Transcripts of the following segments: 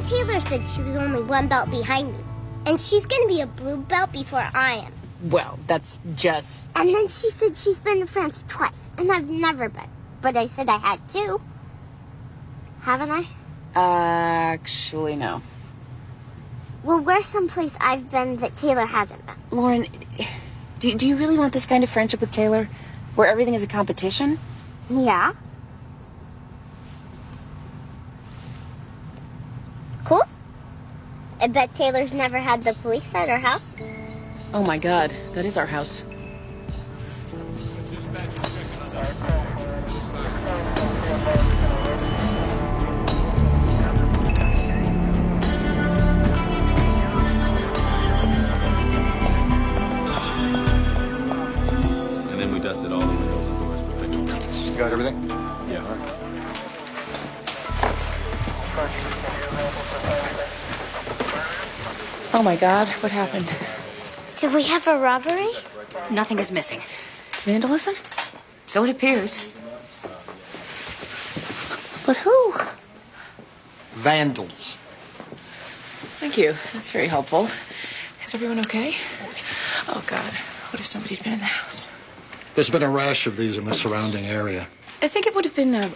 Then Taylor said she was only one belt behind me. And she's gonna be a blue belt before I am. Well, that's just... And then she said she's been to France twice, and I've never been. But I said I had to. Haven't I? Actually, no. Well, where's someplace I've been that Taylor hasn't been? Lauren, do you really want this kind of friendship with Taylor? Where everything is a competition? Yeah. Cool. I bet Taylor's never had the police at her house. Oh my God, that is our house. And then we dusted all the windows and doors with the You got everything? Yeah. All right. Oh my God, what happened? Did we have a robbery? Nothing is missing. It's vandalism? So it appears. But who? Vandals. Thank you. That's very helpful. Is everyone okay? Oh God, what if somebody'd been in the house? There's been a rash of these in the surrounding area. I think it would have been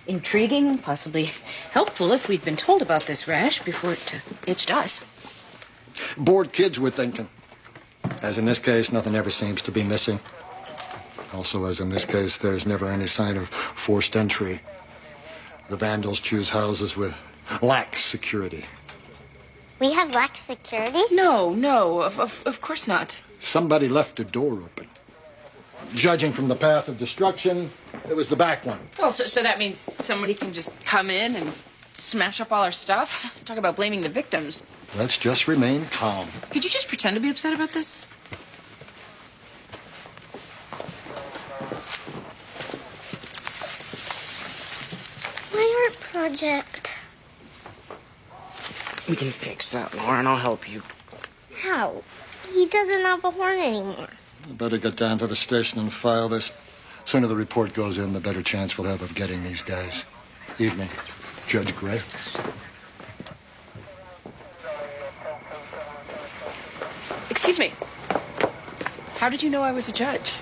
intriguing, possibly helpful if we'd been told about this rash before it itched us. Bored kids, we're thinking. As in this case, nothing ever seems to be missing. Also, as in this case, there's never any sign of forced entry. The vandals choose houses with lax security. We have lax security? No, of course not. Somebody left a door open. Judging from the path of destruction, it was the back one. Well, so that means somebody can just come in and smash up all our stuff? Talk about blaming the victims. Let's just remain calm. Could you just pretend to be upset about this? My art project. We can fix that, Lauren. I'll help you. How? He doesn't have a horn anymore. I better get down to the station and file this. Sooner the report goes in, the better chance we'll have of getting these guys. Evening, Judge Gray. Excuse me. How did you know I was a judge?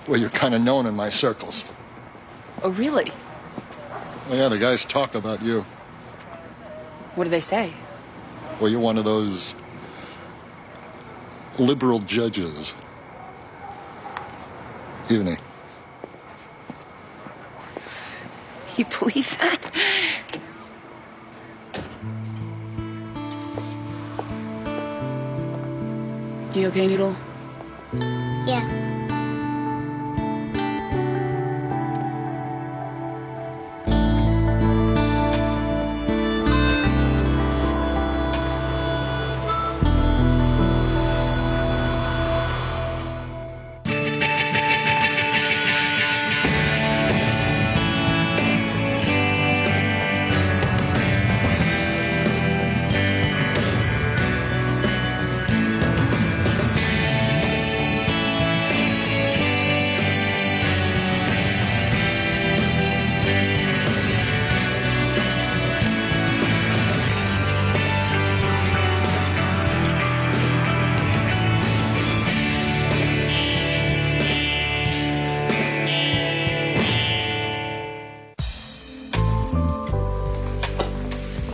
Well, you're kind of known in my circles. Oh, really? Well, yeah, the guys talk about you. What do they say? Well, you're one of those liberal judges. Evening. You believe that? You okay, Noodle? Yeah.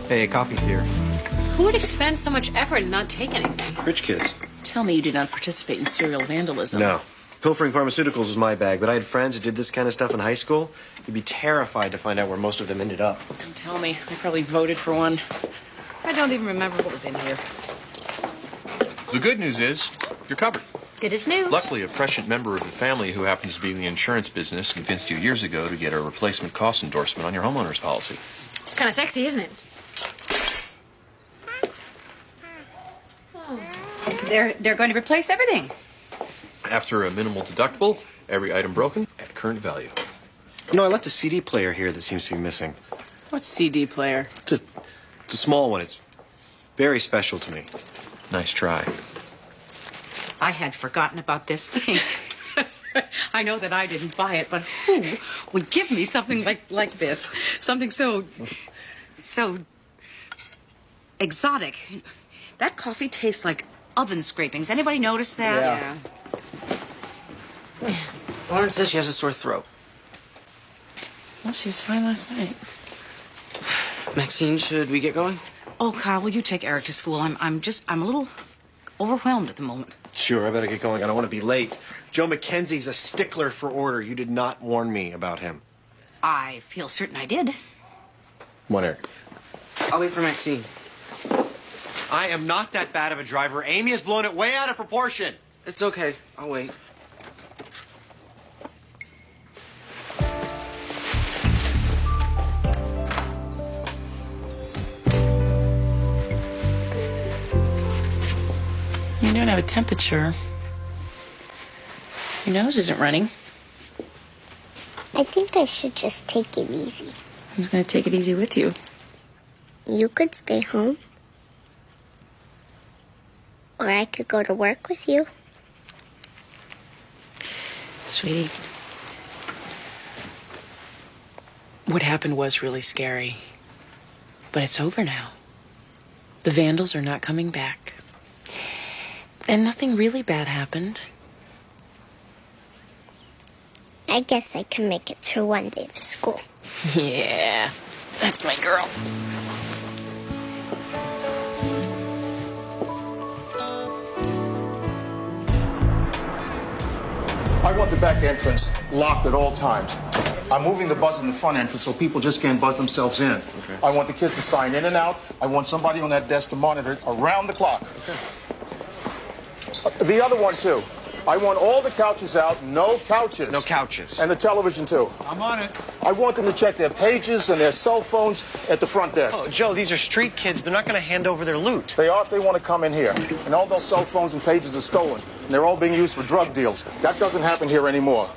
Hey, coffee's here. Who would expend so much effort and not take anything? Rich kids. Tell me you did not participate in serial vandalism. No. Pilfering pharmaceuticals was my bag, but I had friends who did this kind of stuff in high school. You'd be terrified to find out where most of them ended up. Don't tell me. I probably voted for one. I don't even remember what was in here. The good news is you're covered. Good as new. Luckily, a prescient member of the family who happens to be in the insurance business convinced you years ago to get a replacement cost endorsement on your homeowner's policy. It's kind of sexy, isn't it? They're going to replace everything. After a minimal deductible, every item broken at current value. No, I left a CD player here that seems to be missing. What's CD player? It's a small one. It's very special to me. Nice try. I had forgotten about this thing. I know that I didn't buy it, but who would give me something like this? Something so exotic. That coffee tastes like oven scrapings. Anybody notice that? Yeah. Lauren says she has a sore throat. Well, she was fine last night. Maxine, should we get going? Oh, Kyle, will you take Eric to school? I'm a little overwhelmed at the moment. Sure, I better get going. I don't want to be late. Joe McKenzie's a stickler for order. You did not warn me about him. I feel certain I did. Come on, Eric. I'll wait for Maxine. I am not that bad of a driver. Amy has blown it way out of proportion. It's okay. I'll wait. You don't have a temperature. Your nose isn't running. I think I should just take it easy. Who's going to take it easy with you? You could stay home. Or I could go to work with you. Sweetie, what happened was really scary. But it's over now. The vandals are not coming back. And nothing really bad happened. I guess I can make it through one day to school. Yeah, that's my girl. I want the back entrance locked at all times. I'm moving the buzzer in the front entrance so people just can't buzz themselves in. Okay. I want the kids to sign in and out. I want somebody on that desk to monitor it around the clock. Okay. The other one, too. I want all the couches out, no couches. No couches. And the television, too. I'm on it. I want them to check their pages and their cell phones at the front desk. Oh, Joe, these are street kids. They're not going to hand over their loot. They are if they want to come in here. And all those cell phones and pages are stolen. And they're all being used for drug deals. That doesn't happen here anymore.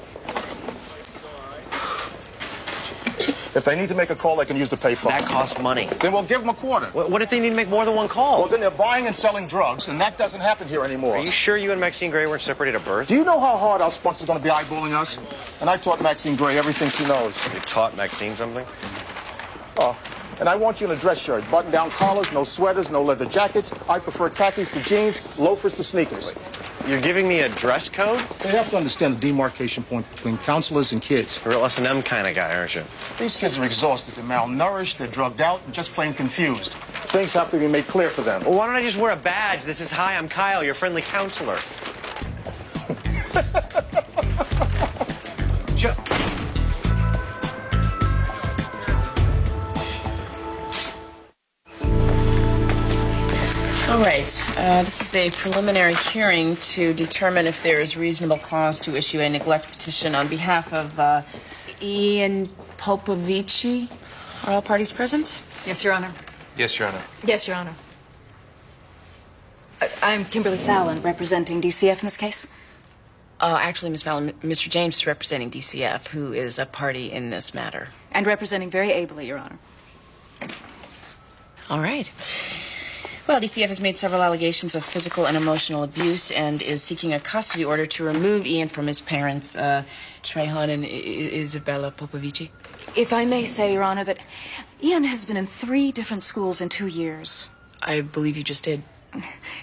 If they need to make a call, they can use the payphone. That costs money. Then we'll give them a quarter. What if they need to make more than one call? Well, then they're buying and selling drugs, and that doesn't happen here anymore. Are you sure you and Maxine Gray weren't separated at birth? Do you know how hard our sponsors are going to be eyeballing us? And I taught Maxine Gray everything she knows. You taught Maxine something? Oh, and I want you in a dress shirt. Button-down collars, no sweaters, no leather jackets. I prefer khakis to jeans, loafers to sneakers. Wait, you're giving me a dress code? They have to understand the demarcation point between counselors and kids. You're a real S&M kind of guy, aren't you? These kids are exhausted. They're malnourished, they're drugged out, and just plain confused. Things have to be made clear for them. Well, why don't I just wear a badge that says, "Hi, I'm Kyle, your friendly counselor"? Joe. All right. This is a preliminary hearing to determine if there is reasonable cause to issue a neglect petition on behalf of Ian Popovici. Are all parties present? Yes, Your Honor. Yes, Your Honor. Yes, Your Honor. I'm Kimberly Fallon, representing DCF in this case. Actually, Ms. Fallon, Mr. James is representing DCF, who is a party in this matter. And representing very ably, Your Honor. All right. Well, DCF has made several allegations of physical and emotional abuse and is seeking a custody order to remove Ian from his parents, Trehan and Isabella Popovici. If I may say, Your Honor, that Ian has been in 3 different schools in 2 years. I believe you just did.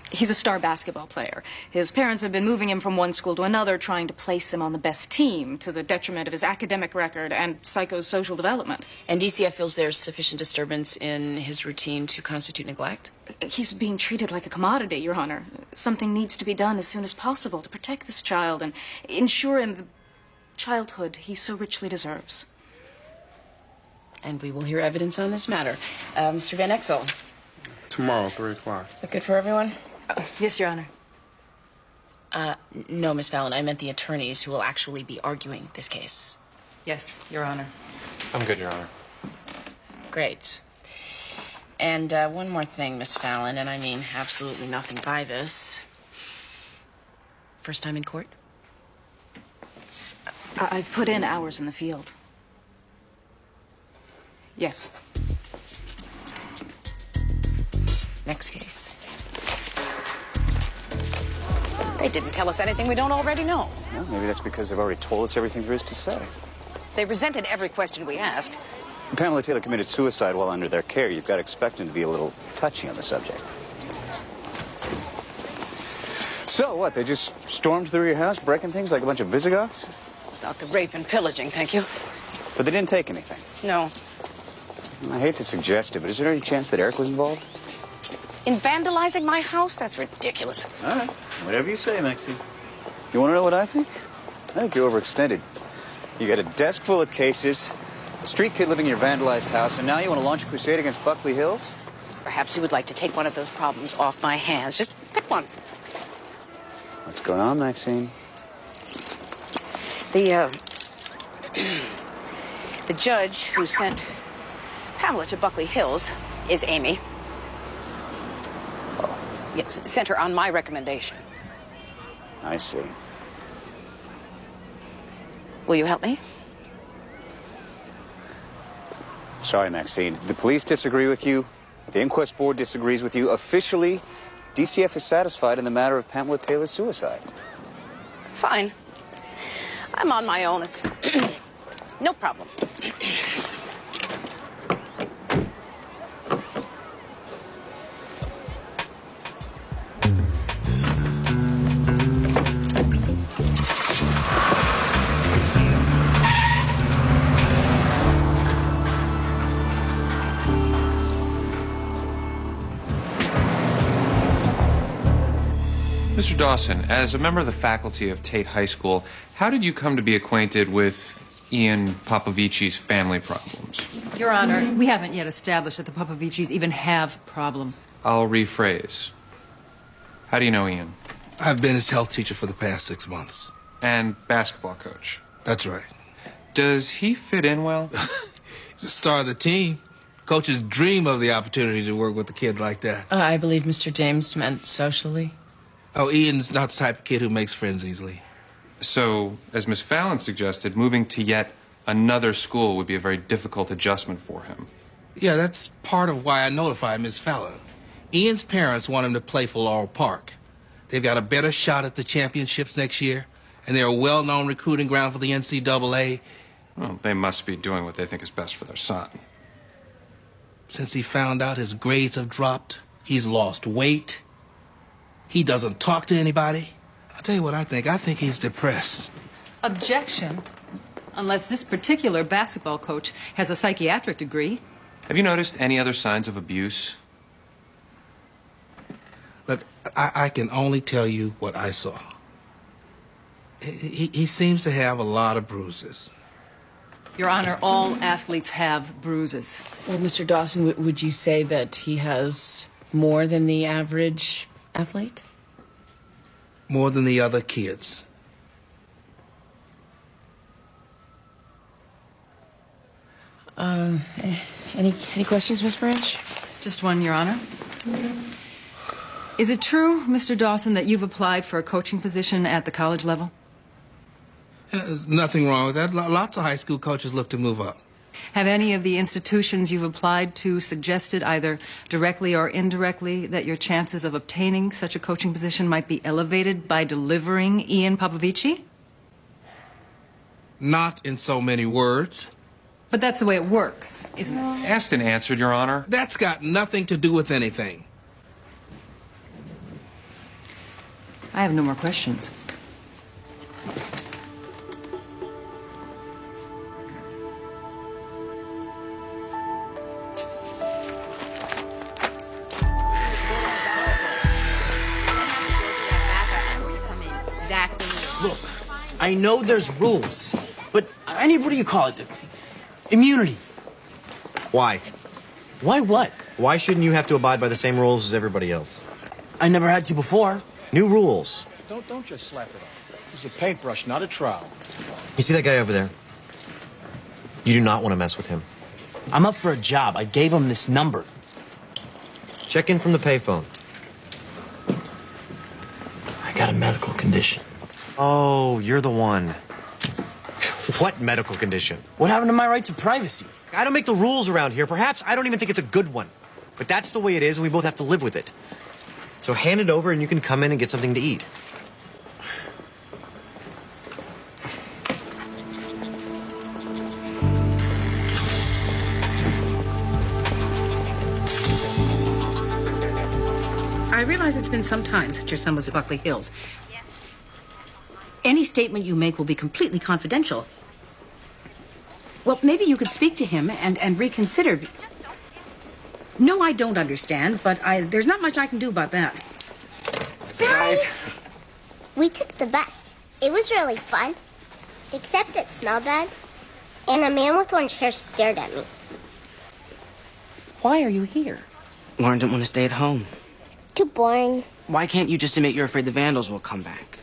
He's a star basketball player. His parents have been moving him from one school to another, trying to place him on the best team, to the detriment of his academic record and psychosocial development. And DCF feels there's sufficient disturbance in his routine to constitute neglect? He's being treated like a commodity, Your Honor. Something needs to be done as soon as possible to protect this child and ensure him the childhood he so richly deserves. And we will hear evidence on this matter. Mr. Van Exel. Tomorrow, 3 o'clock. Is that good for everyone? Yes, Your Honor. No, Ms. Fallon. I meant the attorneys who will actually be arguing this case. Yes, Your Honor. I'm good, Your Honor. Great. And one more thing, Miss Fallon, and I mean absolutely nothing by this. First time in court? I've put in hours in the field. Yes. Next case. They didn't tell us anything we don't already know. Well, maybe that's because they've already told us everything there is to say. They resented every question we asked. Pamela Taylor committed suicide while under their care. You've got to expect them to be a little touchy on the subject. So what, they just stormed through your house, breaking things like a bunch of Visigoths? About the rape and pillaging, thank you. But they didn't take anything. No. I hate to suggest it, but is there any chance that Eric was involved? In vandalizing my house? That's ridiculous. All right. Whatever you say, Maxie. You want to know what I think? I think you're overextended. You got a desk full of cases, a street kid living in your vandalized house, and now you want to launch a crusade against Buckley Hills? Perhaps you would like to take one of those problems off my hands. Just pick one. What's going on, Maxine? The judge who sent Pamela to Buckley Hills is Amy. Oh. Yes, sent her on my recommendation. I see. Will you help me? Sorry, Maxine. The police disagree with you. The inquest board disagrees with you. Officially, DCF is satisfied in the matter of Pamela Taylor's suicide. Fine. I'm on my own. It's no problem. Mr. Dawson, as a member of the faculty of Tate High School, how did you come to be acquainted with Ian Popovici's family problems? Your Honor, we haven't yet established that the Popovicis even have problems. I'll rephrase. How do you know Ian? I've been his health teacher for the past 6 months. And basketball coach? That's right. Does he fit in well? He's the star of the team. Coaches dream of the opportunity to work with a kid like that. I believe Mr. James meant socially. Oh, Ian's not the type of kid who makes friends easily. So, as Miss Fallon suggested, moving to yet another school would be a very difficult adjustment for him. Yeah, that's part of why I notified Miss Fallon. Ian's parents want him to play for Laurel Park. They've got a better shot at the championships next year, and they're a well-known recruiting ground for the NCAA. Well, they must be doing what they think is best for their son. Since he found out his grades have dropped, he's lost weight. He doesn't talk to anybody. I'll tell you what I think. I think he's depressed. Objection. Unless this particular basketball coach has a psychiatric degree. Have you noticed any other signs of abuse? Look, I can only tell you what I saw. He seems to have a lot of bruises. Your Honor, all athletes have bruises. Well, Mr. Dawson, would you say that he has more than the average athlete? More than the other kids. Any questions, Miss Branch? Just one, Your Honor. Is it true, Mr. Dawson, that you've applied for a coaching position at the college level? There's nothing wrong with that. Lots of high school coaches look to move up. Have any of the institutions you've applied to suggested, either directly or indirectly, that your chances of obtaining such a coaching position might be elevated by delivering Ian Popovici? Not in so many words. But that's the way it works, isn't it? Asked and answered, Your Honor. That's got nothing to do with anything. I have no more questions. Look, I know there's rules, but I need, what do you call it? Immunity. Why? Why what? Why shouldn't you have to abide by the same rules as everybody else? I never had to before. New rules. Don't just slap it off. It's a paintbrush, not a trowel. You see that guy over there? You do not want to mess with him. I'm up for a job. I gave him this number. Check in from the payphone. I got a medical condition. Oh, you're the one. What medical condition? What happened to my right to privacy? I don't make the rules around here. Perhaps I don't even think it's a good one. But that's the way it is, and we both have to live with it. So hand it over, and you can come in and get something to eat. realize it's been some time since your son was at Buckley Hills. Any statement you make will be completely confidential. Well, maybe you could speak to him and reconsider. No, I don't understand, but there's not much I can do about that. Surprise! We took the bus. It was really fun, except it smelled bad, and a man with orange hair stared at me. Why are you here? Lauren didn't want to stay at home. Too boring. Why can't you just admit you're afraid the vandals will come back?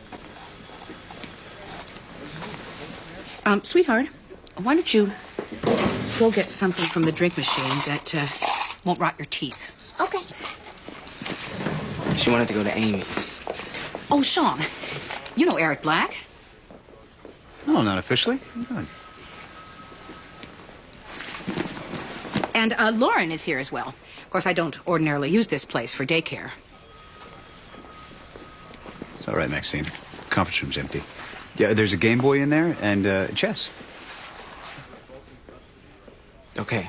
Sweetheart, why don't you go get something from the drink machine that won't rot your teeth? Okay. She wanted to go to Amy's. Oh, Sean, you know Eric Black? No, not officially. I'm good. And Lauren is here as well. Of course, I don't ordinarily use this place for daycare. It's all right, Maxine. Conference room's empty. Yeah, there's a Game Boy in there and chess. Okay.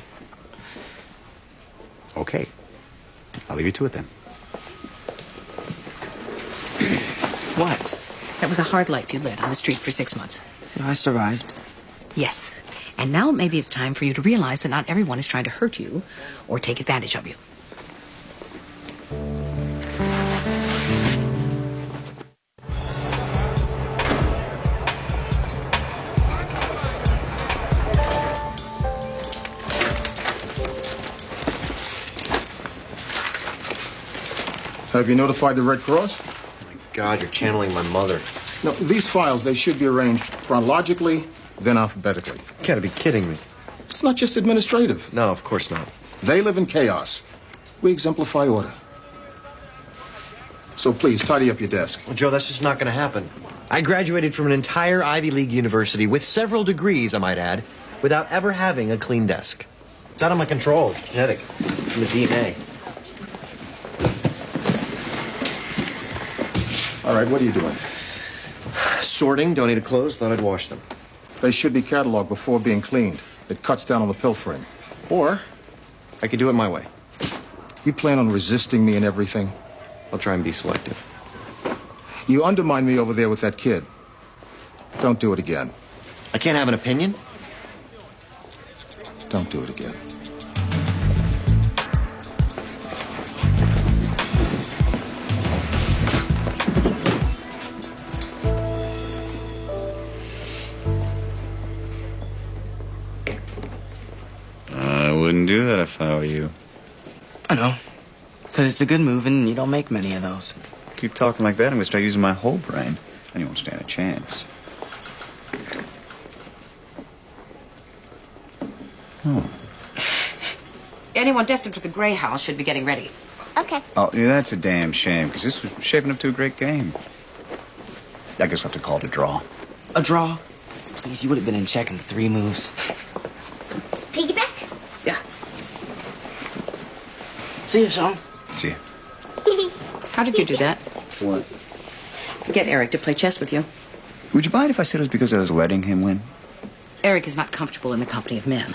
Okay. I'll leave you to it then. What? That was a hard life you led on the street for 6 months. I survived. Yes. And now maybe it's time for you to realize that not everyone is trying to hurt you or take advantage of you. Have you notified the Red Cross? Oh my God, you're channeling my mother. No, these files, they should be arranged chronologically, then alphabetically. You gotta be kidding me. It's not just administrative. No, of course not. They live in chaos. We exemplify order. So please, tidy up your desk. Well, Joe, that's just not gonna happen. I graduated from an entire Ivy League university with several degrees, I might add, without ever having a clean desk. It's out of my control. It's genetic. From the DNA. All right, what are you doing? Sorting donated clothes, thought I'd wash them. They should be cataloged before being cleaned. It cuts down on the pilfering. Or I could do it my way. You plan on resisting me and everything? I'll try and be selective. You undermined me over there with that kid. Don't do it again. I can't have an opinion? Don't do it again. I wouldn't do that if I were you. I know. Because it's a good move and you don't make many of those. Keep talking like that, I'm going to start using my whole brain. And you won't stand a chance. Oh. Anyone destined for the Gray House should be getting ready. Okay. Oh, yeah, that's a damn shame, because this was shaping up to a great game. I guess we'll have to call it a draw. A draw? Please, you would have been in check in 3 moves. Piggyback? Yeah. See you, Sean. See ya. How did you do that? What? Get Eric to play chess with you. Would you mind if I said it was because I was letting him win? Eric is not comfortable in the company of men.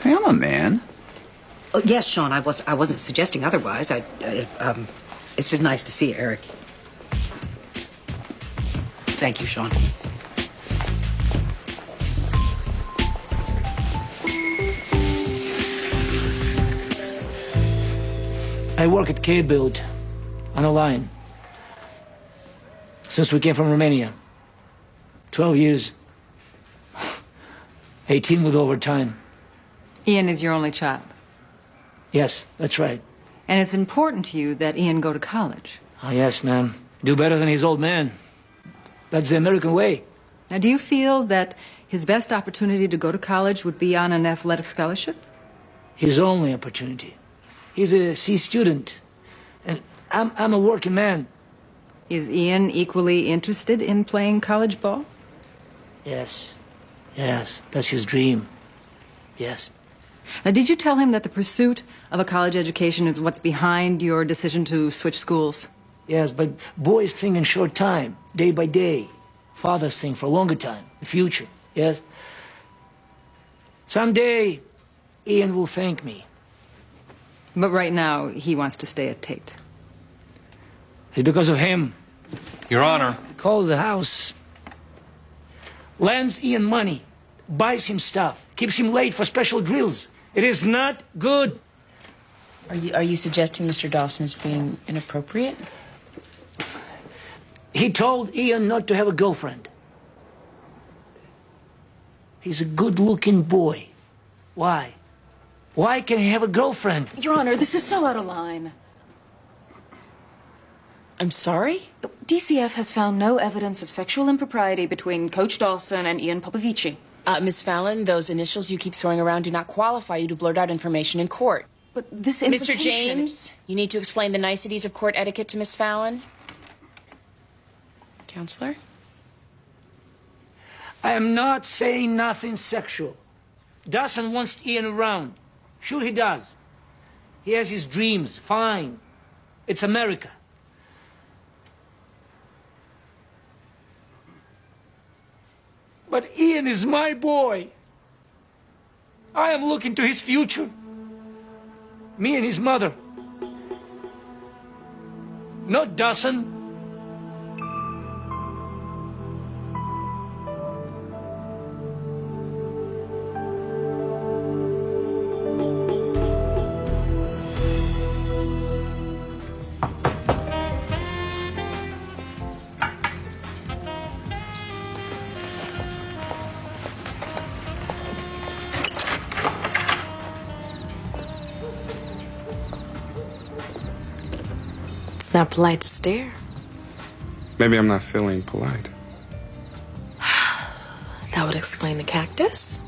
Hey, I'm a man. Oh, yes, Sean, I wasn't suggesting otherwise. It's just nice to see Eric. Thank you, Sean. I work at K-Build on a line since we came from Romania. 12 years. 18 with overtime. Ian is your only child. Yes, that's right. And it's important to you that Ian go to college. Oh, yes, ma'am. Do better than his old man. That's the American way. Now, do you feel that his best opportunity to go to college would be on an athletic scholarship? His only opportunity. He's a C student. And I'm a working man. Is Ian equally interested in playing college ball? Yes. Yes, that's his dream. Yes. Now, did you tell him that the pursuit of a college education is what's behind your decision to switch schools? Yes, but boys think in short time, day by day. Fathers think for a longer time, the future, yes? Someday, Ian will thank me. But right now, he wants to stay at Tate. It's because of him. Your Honor. Calls the house. Lends Ian money. Buys him stuff. Keeps him late for special drills. It is not good. Are you suggesting Mr. Dawson is being inappropriate? He told Ian not to have a girlfriend. He's a good-looking boy. Why? Why can't he have a girlfriend? Your Honor, this is so out of line. I'm sorry? DCF has found no evidence of sexual impropriety between Coach Dawson and Ian Popovici. Miss Fallon, those initials you keep throwing around do not qualify you to blurt out information in court. But this Mr. implication... James, you need to explain the niceties of court etiquette to Miss Fallon. Counselor? I am not saying nothing sexual. Dawson wants Ian around. Sure he does. He has his dreams. Fine. It's America. But Ian is my boy. I am looking to his future. Me and his mother. Not Dawson. It's not polite to stare. Maybe I'm not feeling polite. That would explain the cactus.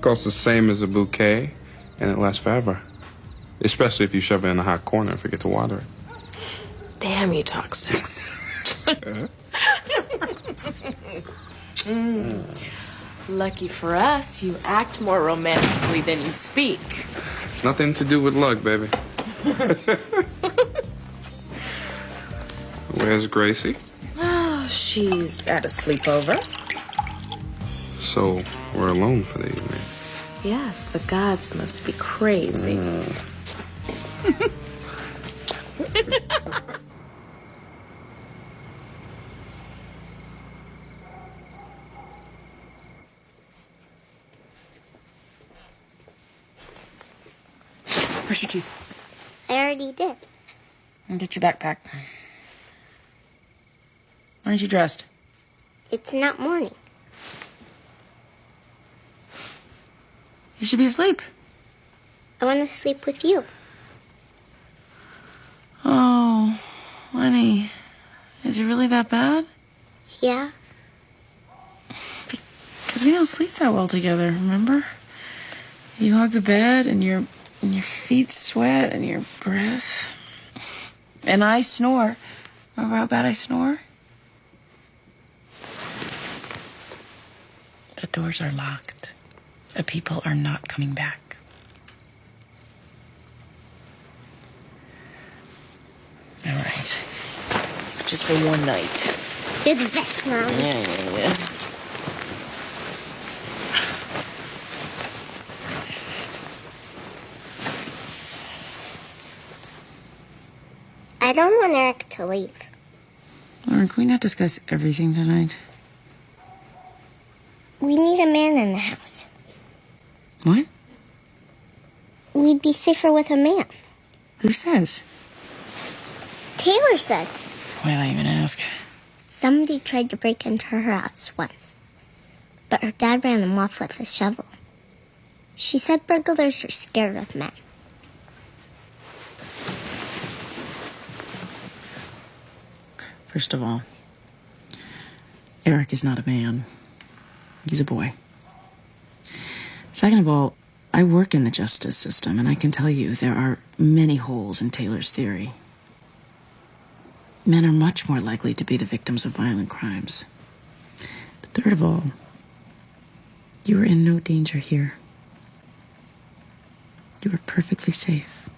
Costs the same as a bouquet, and it lasts forever. Especially if you shove it in a hot corner and forget to water it. Damn, you talk sexy. Lucky for us, you act more romantically than you speak. Nothing to do with luck, baby. Where's Gracie? Oh, she's at a sleepover. So we're alone for the evening. Yes, the gods must be crazy. Brush your teeth. I already did. And get your backpack. Aren't you dressed? It's not morning. You should be asleep. I want to sleep with you. Oh, honey. Is it really that bad? Yeah. Because we don't sleep that well together, remember? You hug the bed and your feet sweat and your breath. And I snore. Remember how bad I snore? The doors are locked. The people are not coming back. All right. Just for one night. You're the best, Mom. Yeah. I don't want Eric to leave. Lauren, can we not discuss everything tonight? We need a man in the house. What? We'd be safer with a man. Who says? Taylor said. Why did I even ask? Somebody tried to break into her house once, but her dad ran him off with a shovel. She said burglars are scared of men. First of all, Eric is not a man. He's a boy. Second of all, I work in the justice system, and I can tell you there are many holes in Taylor's theory. Men are much more likely to be the victims of violent crimes. But third of all, you are in no danger here. You are perfectly safe.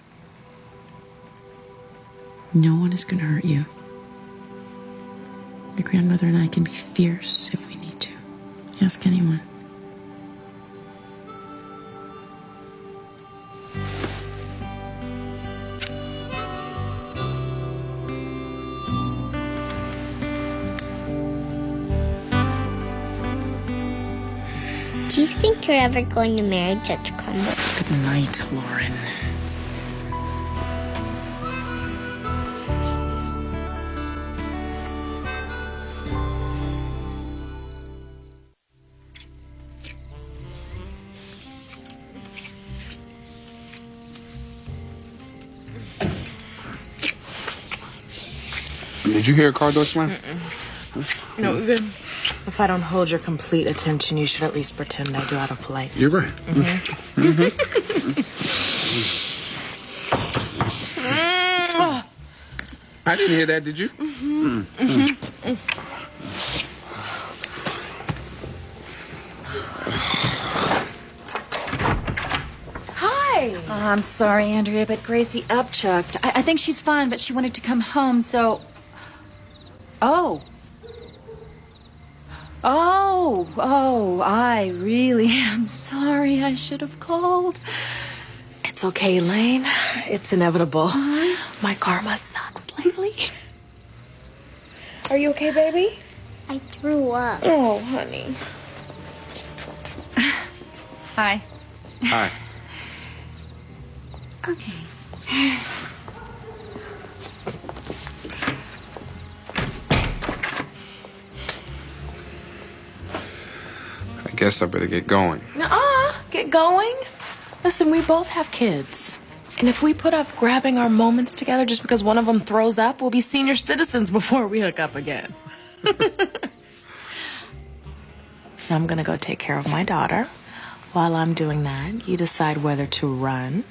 No one is going to hurt you. Your grandmother and I can be fierce if we need to. Ask anyone. Do you think you're ever going to marry Judge Crumble? Good night, Lauren. Did you hear a car door slam? No, if I don't hold your complete attention, you should at least pretend I do out of politeness. You're right. I didn't hear that, did you? Hi. Oh, I'm sorry, Andrea, but Gracie upchucked. I think she's fine, but she wanted to come home, so... Oh, I really am sorry. I should have called. It's okay, Elaine. It's inevitable. My karma sucks lately. Are you okay, baby? I threw up. Oh, honey. Hi. Hi. Okay. I guess I better get going. Nuh-uh. Get going. Listen, we both have kids. And if we put off grabbing our moments together just because one of them throws up, we'll be senior citizens before we hook up again. I'm gonna go take care of my daughter. While I'm doing that, you decide whether to run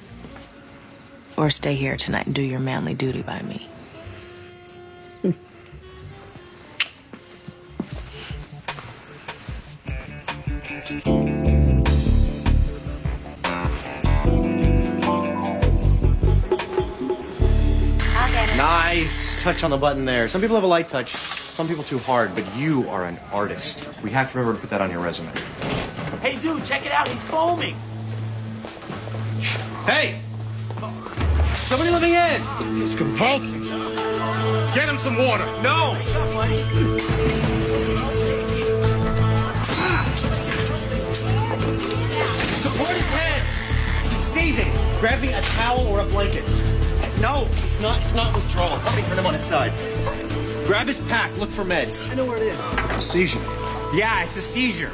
or stay here tonight and do your manly duty by me. Nice touch on the button there. Some people have a light touch, some people too hard, but you are an artist. We have to remember to put that on your resume. Hey, dude, check it out. He's foaming. Hey! Somebody living in! He's convulsing. Get him some water. No! Support his head! He's seizing. Grab me a towel or a blanket. No, it's not withdrawal. Help me turn him on his side. Grab his pack. Look for meds. I know where it is. It's a seizure. Yeah, it's a seizure.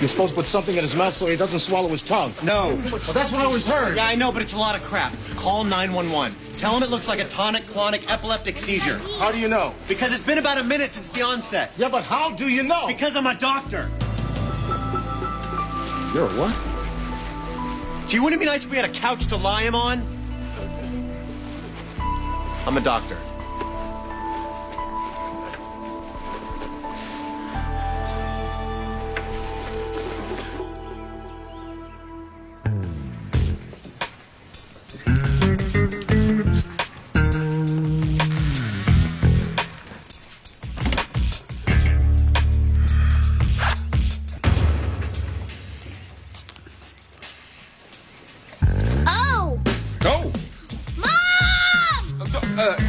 You're supposed to put something in his mouth so he doesn't swallow his tongue. No. Well, that's what I always heard. Yeah, I know, but it's a lot of crap. Call 911. Tell him it looks like a tonic-clonic epileptic seizure. How do you know? Because it's been about a minute since the onset. Yeah, but how do you know? Because I'm a doctor. You're a what? Gee, wouldn't it be nice if we had a couch to lie him on? I'm a doctor.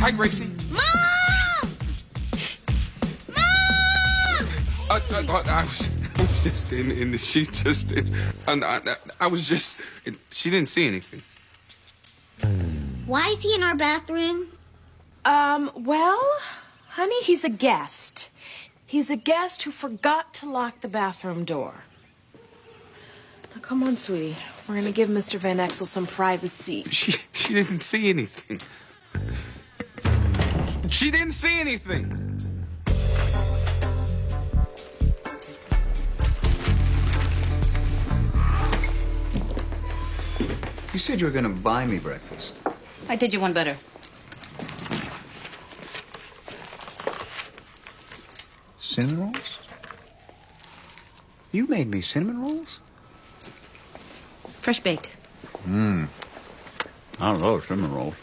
Hi, Gracie. Mom! Mom! I was just in the sheet, I was just, she didn't see anything. Why is he in our bathroom? Well, honey, he's a guest. He's a guest who forgot to lock the bathroom door. Now, come on, sweetie. We're gonna give Mr. Van Exel some privacy. She didn't see anything. She didn't see anything. You said you were going to buy me breakfast. I did you one better. Cinnamon rolls? You made me cinnamon rolls? Fresh baked. I don't know, cinnamon rolls.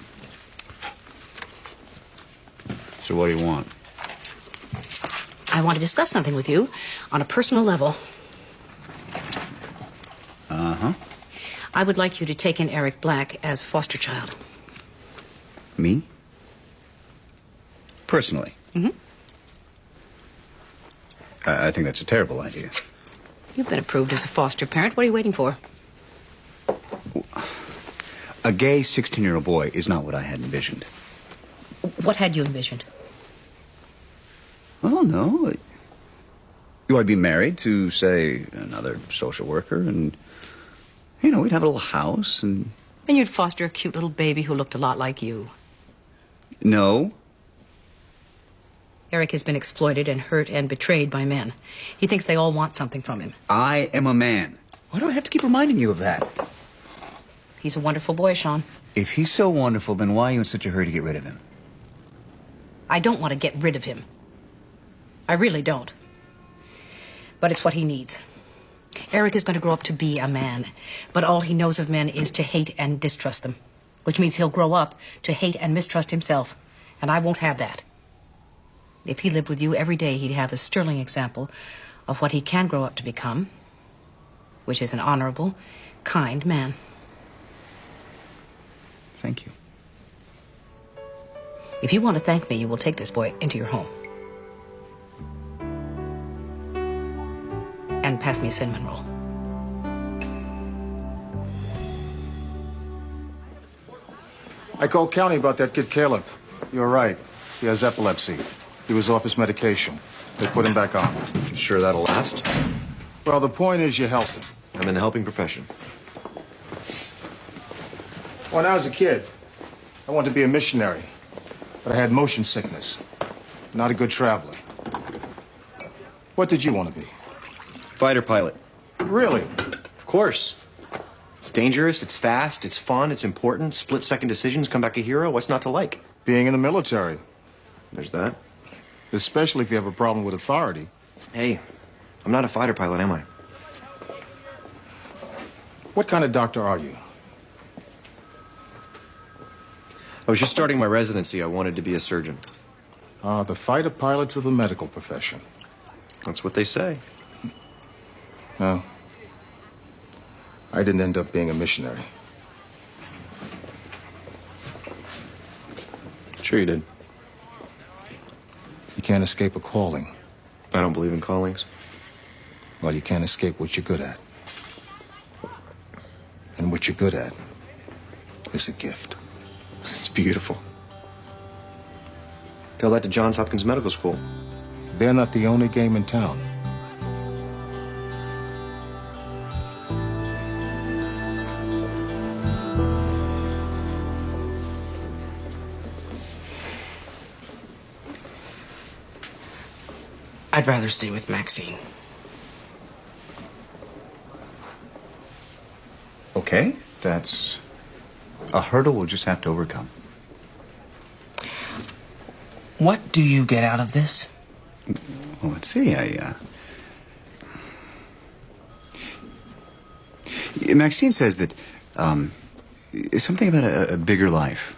So what do you want? I want to discuss something with you on a personal level. Uh-huh. I would like you to take in Eric Black as foster child. Me? Personally? Mm-hmm. I think that's a terrible idea. You've been approved as a foster parent. What are you waiting for? A gay 16-year-old boy is not what I had envisioned. What had you envisioned? I don't know. I'd be married to, say, another social worker, and, we'd have a little house, and... And you'd foster a cute little baby who looked a lot like you. No. Eric has been exploited and hurt and betrayed by men. He thinks they all want something from him. I am a man. Why do I have to keep reminding you of that? He's a wonderful boy, Sean. If he's so wonderful, then why are you in such a hurry to get rid of him? I don't want to get rid of him. I really don't. But it's what he needs. Eric is going to grow up to be a man, but all he knows of men is to hate and distrust them, which means he'll grow up to hate and mistrust himself, and I won't have that. If he lived with you every day, he'd have a sterling example of what he can grow up to become, which is an honorable, kind man. Thank you. If you want to thank me, you will take this boy into your home. And pass me a cinnamon roll. I called county about that kid Caleb. You're right. He has epilepsy. He was off his medication. They put him back on. You sure that'll last? Well, the point is you helped him. I'm in the helping profession. When I was a kid, I wanted to be a missionary. But I had motion sickness. Not a good traveler. What did you want to be? Fighter pilot. Really? Of course. It's dangerous, it's fast, it's fun, it's important. Split-second decisions, come back a hero. What's not to like? Being in the military. There's that. Especially if you have a problem with authority. Hey, I'm not a fighter pilot, am I? What kind of doctor are you? I was just starting my residency. I wanted to be a surgeon. The fighter pilots of the medical profession. That's what they say. No. I didn't end up being a missionary. Sure you did. You can't escape a calling. I don't believe in callings. Well, you can't escape what you're good at. And what you're good at is a gift. It's beautiful. Tell that to Johns Hopkins Medical School. They're not the only game in town. I'd rather stay with Maxine. Okay, that's a hurdle we'll just have to overcome. What do you get out of this? Well, let's see. Maxine says that something about a bigger life.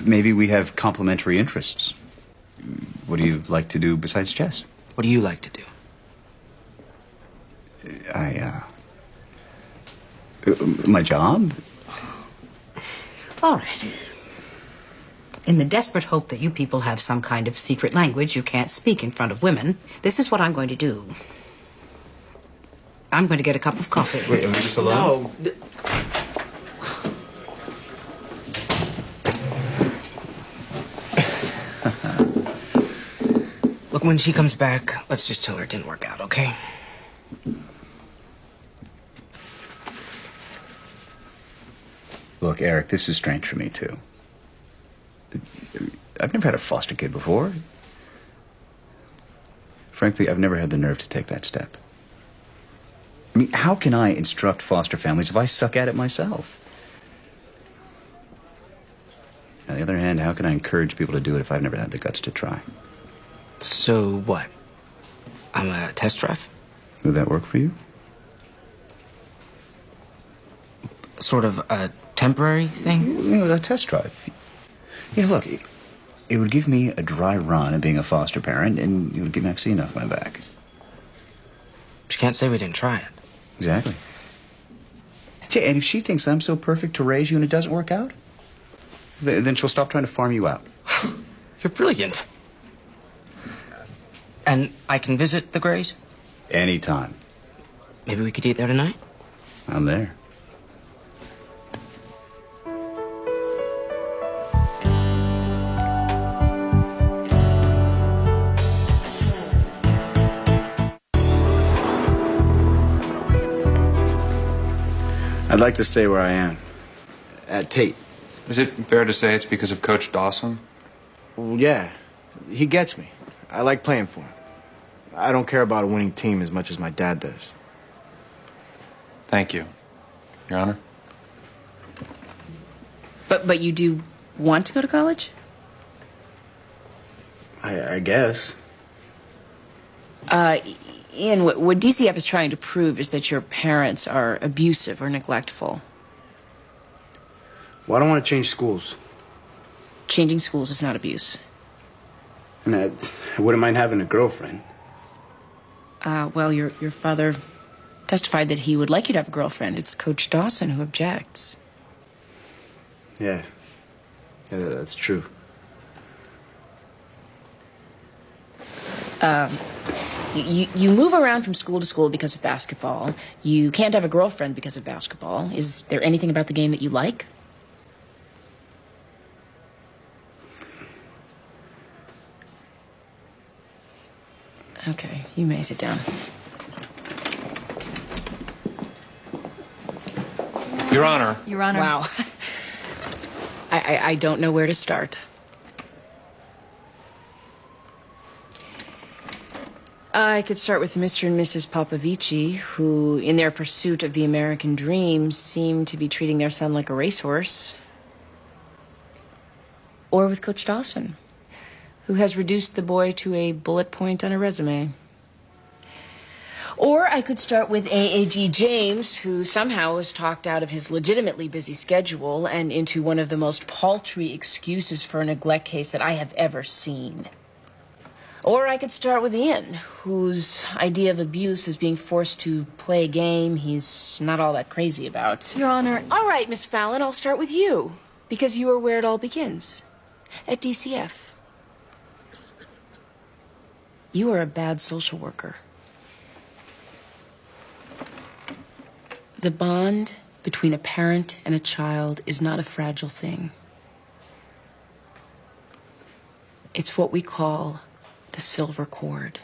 Maybe we have complementary interests. What do you like to do besides chess? What do you like to do? My job? All right. In the desperate hope that you people have some kind of secret language you can't speak in front of women, this is what I'm going to do. I'm going to get a cup of coffee. Wait, are we just alone? No. Look, when she comes back, let's just tell her it didn't work out, okay? Look, Eric, this is strange for me, too. I've never had a foster kid before. Frankly, I've never had the nerve to take that step. I mean, how can I instruct foster families if I suck at it myself? On the other hand, how can I encourage people to do it if I've never had the guts to try? So what? I'm a test drive? Would that work for you? Sort of a temporary thing? You know, a test drive. Yeah, look, it would give me a dry run at being a foster parent, and it would give Maxine off my back. But you can't say we didn't try it. Exactly. Yeah, and if she thinks I'm so perfect to raise you and it doesn't work out, then she'll stop trying to farm you out. You're brilliant. And I can visit the Grays? Anytime. Maybe we could eat there tonight? I'm there. I'd like to stay where I am. At Tate. Is it fair to say it's because of Coach Dawson? Well, yeah. He gets me. I like playing for him. I don't care about a winning team as much as my dad does. Thank you, Your Honor. But you do want to go to college? I guess. Ian, what DCF is trying to prove is that your parents are abusive or neglectful. Well, I don't want to change schools. Changing schools is not abuse. And I wouldn't mind having a girlfriend. Well, your father testified that he would like you to have a girlfriend. It's Coach Dawson who objects. Yeah. Yeah, that's true. You move around from school to school because of basketball. You can't have a girlfriend because of basketball. Is there anything about the game that you like? Okay, you may sit down. Your Honor. Your Honor. Wow. I don't know where to start. I could start with Mr. and Mrs. Popovici, who, in their pursuit of the American dream, seem to be treating their son like a racehorse. Or with Coach Dawson, who has reduced the boy to a bullet point on a resume. Or I could start with AAG James, who somehow was talked out of his legitimately busy schedule and into one of the most paltry excuses for a neglect case that I have ever seen. Or I could start with Ian, whose idea of abuse is being forced to play a game he's not all that crazy about. Your Honor. All right, Miss Fallon, I'll start with you, because you are where it all begins, at DCF. You are a bad social worker. The bond between a parent and a child is not a fragile thing. It's what we call the silver cord.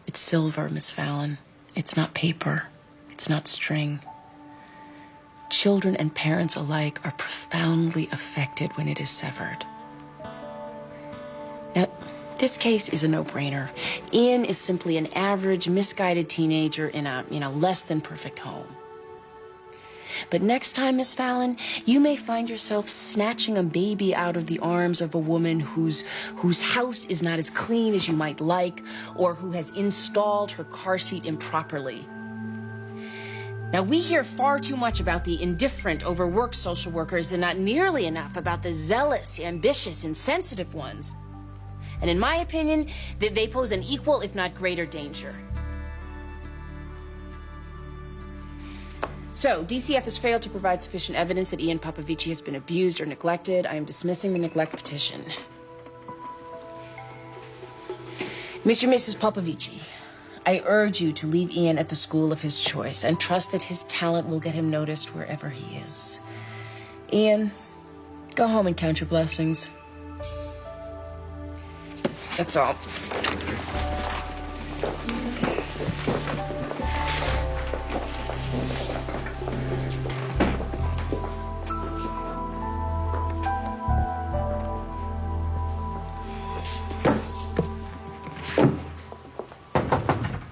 It's silver, Miss Fallon. It's not paper. It's not string. Children and parents alike are profoundly affected when it is severed. Now, this case is a no-brainer. Ian is simply an average, misguided teenager in a less than perfect home. But next time, Miss Fallon, you may find yourself snatching a baby out of the arms of a woman whose house is not as clean as you might like, or who has installed her car seat improperly. Now, we hear far too much about the indifferent, overworked social workers and not nearly enough about the zealous, ambitious, and sensitive ones. And in my opinion, they pose an equal, if not greater, danger. So, DCF has failed to provide sufficient evidence that Ian Popovici has been abused or neglected. I am dismissing the neglect petition. Mr. and Mrs. Popovici, I urge you to leave Ian at the school of his choice and trust that his talent will get him noticed wherever he is. Ian, go home and count your blessings. That's all.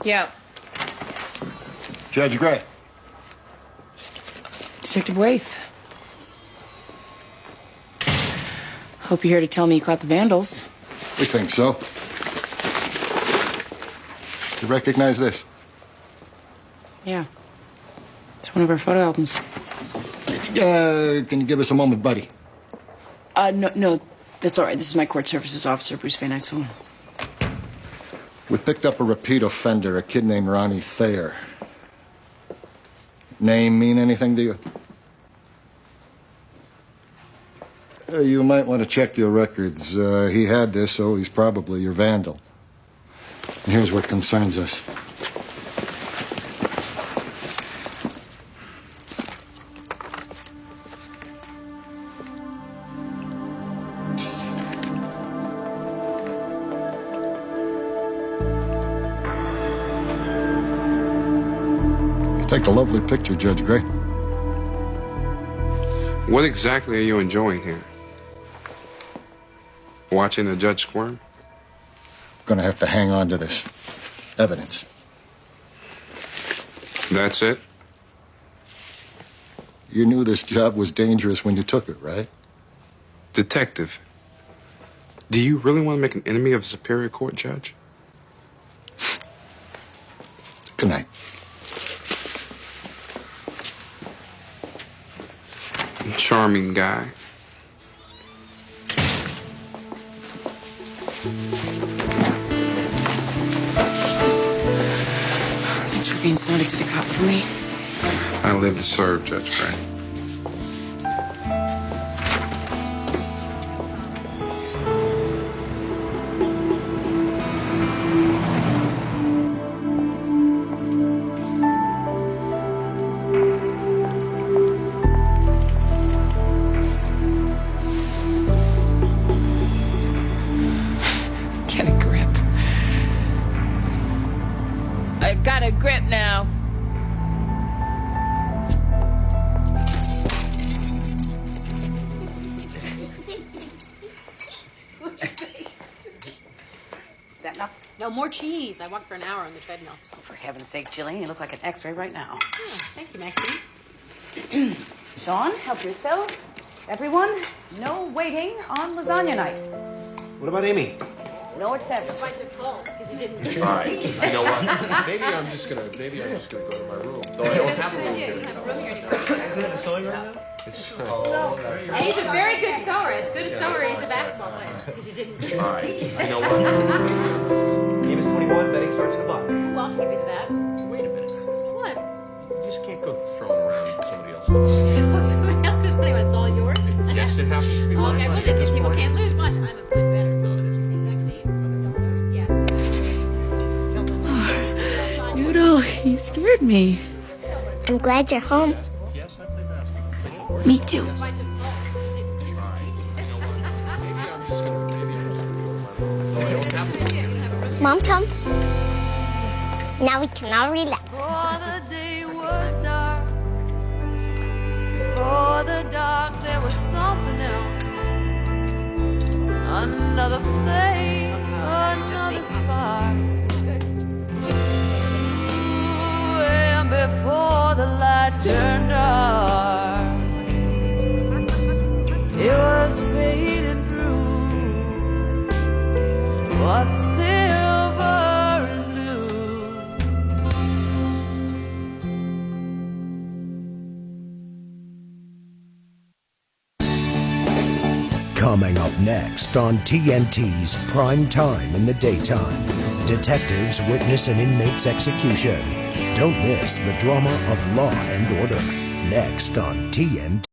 Yeah. Judge Gray. Detective Waith. Hope you're here to tell me you caught the vandals. We think so. You recognize this? Yeah. It's one of our photo albums. Can you give us a moment, buddy? No, that's all right. This is my court services officer, Bruce Van Exel. We picked up a repeat offender, a kid named Ronnie Thayer. Name mean anything to you? You might want to check your records. He had this, so he's probably your vandal. And here's what concerns us. Take a lovely picture, Judge Gray. What exactly are you enjoying here? Watching the judge squirm? Gonna have to hang on to this evidence. That's it? You knew this job was dangerous when you took it, right? Detective, do you really want to make an enemy of a Superior Court judge? Good night. Charming guy. Thanks for being snotty to the cop for me. I live to serve, Judge Gray. Get a grip. I've got a grip now. Is that enough? No, more cheese. I walked for an hour on the treadmill. Oh, for heaven's sake, Jillian, you look like an X-ray right now. Yeah, thank you, Maxine. Sean, help yourself. Everyone, no waiting on lasagna night. What about Amy? No exceptions. Because he didn't. All right. You know what? Maybe I'm just gonna go to my room. Though I don't have a room here. Isn't it the sewing room now? And he's a very good sewer. As good as sewer, he's a basketball player. Because he didn't. All right. You know what? Game is 21. Betting starts in a buck. Well, I'll give you that. Wait a minute. What? You just can't go throwing around somebody else's money. Well, somebody else's money when it's all yours. Yes, it happens to be mine. Okay, well, then these people can't lose much. I'm a good bettor. Noodle, you scared me. I'm glad you're home. Me too. Mom's home. Now we can all relax. For the day was dark. For the dark, there was something else. Another flame, another spark. And before the light turned dark, it was fading through, was silver and blue. Coming up next on TNT's Prime Time in the Daytime, detectives witness an inmate's execution. Don't miss the drama of Law and Order, next on TNT.